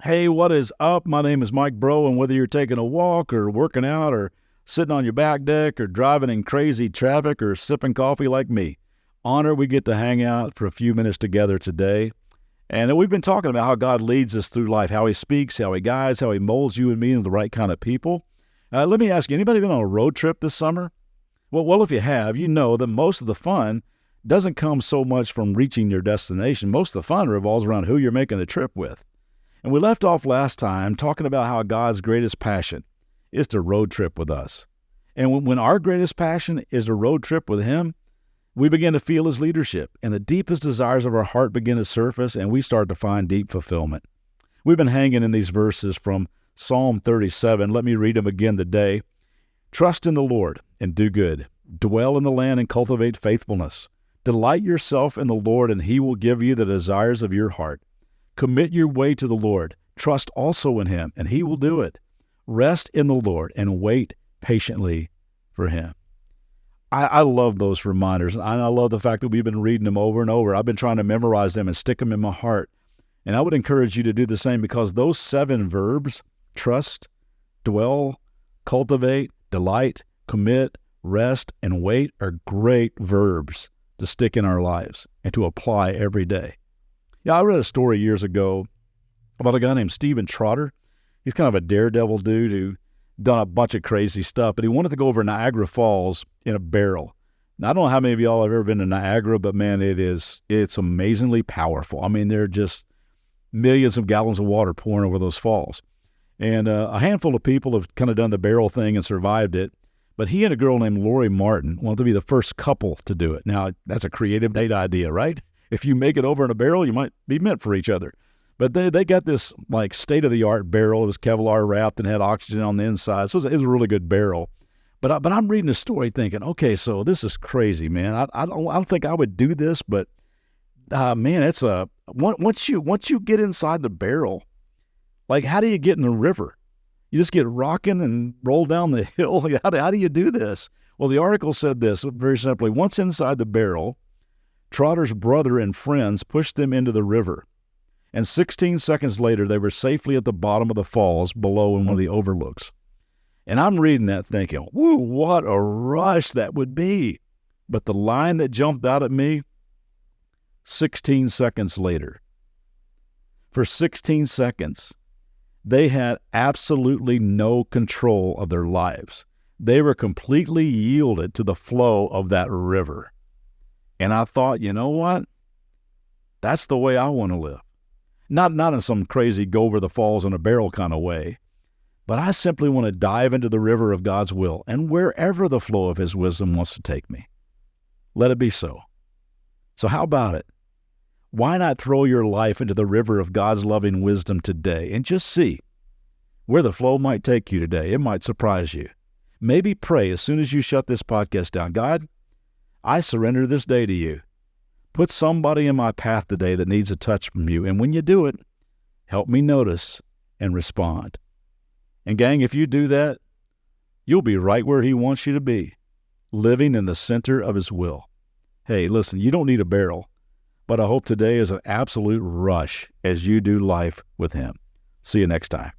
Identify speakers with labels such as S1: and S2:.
S1: Hey, what is up? My name is Mike Bro, and whether you're taking a walk or working out or sitting on your back deck or driving in crazy traffic or sipping coffee like me, honor we get to hang out for a few minutes together today. And we've been talking about how God leads us through life, how he speaks, how he guides, how he molds you and me into the right kind of people. Let me ask you, anybody been on a road trip this summer? Well, if you have, you know that most of the fun doesn't come so much from reaching your destination. Most of the fun revolves around who you're making the trip with. And we left off last time talking about how God's greatest passion is to road trip with us. And when our greatest passion is to road trip with him, we begin to feel his leadership, and the deepest desires of our heart begin to surface, and we start to find deep fulfillment. We've been hanging in these verses from Psalm 37. Let me read them again today. Trust in the Lord and do good. Dwell in the land and cultivate faithfulness. Delight yourself in the Lord, and he will give you the desires of your heart. Commit your way to the Lord. Trust also in him, and he will do it. Rest in the Lord and wait patiently for him. I love those reminders, and I love the fact that we've been reading them over and over. I've been trying to memorize them and stick them in my heart. And I would encourage you to do the same, because those 7 verbs, trust, dwell, cultivate, delight, commit, rest, and wait, are great verbs to stick in our lives and to apply every day. Yeah, I read a story years ago about a guy named Stephen Trotter. He's kind of a daredevil dude who done a bunch of crazy stuff, but he wanted to go over Niagara Falls in a barrel. Now, I don't know how many of y'all have ever been to Niagara, but man, it's amazingly powerful. I mean, there are just millions of gallons of water pouring over those falls. And a handful of people have kind of done the barrel thing and survived it, but he and a girl named Lori Martin wanted to be the first couple to do it. Now, that's a creative date idea, right? If you make it over in a barrel, you might be meant for each other. But they got this like state-of-the-art barrel. It was Kevlar wrapped and had oxygen on the inside. So it was a really good barrel. But I'm reading the story thinking, okay, so this is crazy, man. I don't think I would do this, but man, it's once you get inside the barrel, like how do you get in the river? You just get rocking and roll down the hill. How do you do this? Well, the article said this very simply: once inside the barrel, Trotter's brother and friends pushed them into the river, and 16 seconds later, they were safely at the bottom of the falls below in one of the overlooks. And I'm reading that thinking, whoa, what a rush that would be. But the line that jumped out at me, 16 seconds later. For 16 seconds, they had absolutely no control of their lives. They were completely yielded to the flow of that river. And I thought, you know what? That's the way I want to live. Not in some crazy go over the falls in a barrel kind of way, but I simply want to dive into the river of God's will and wherever the flow of his wisdom wants to take me. Let it be so. So how about it? Why not throw your life into the river of God's loving wisdom today and just see where the flow might take you today? It might surprise you. Maybe pray as soon as you shut this podcast down. God, I surrender this day to you. Put somebody in my path today that needs a touch from you. And when you do it, help me notice and respond. And gang, if you do that, you'll be right where he wants you to be, living in the center of his will. Hey, listen, you don't need a barrel, but I hope today is an absolute rush as you do life with him. See you next time.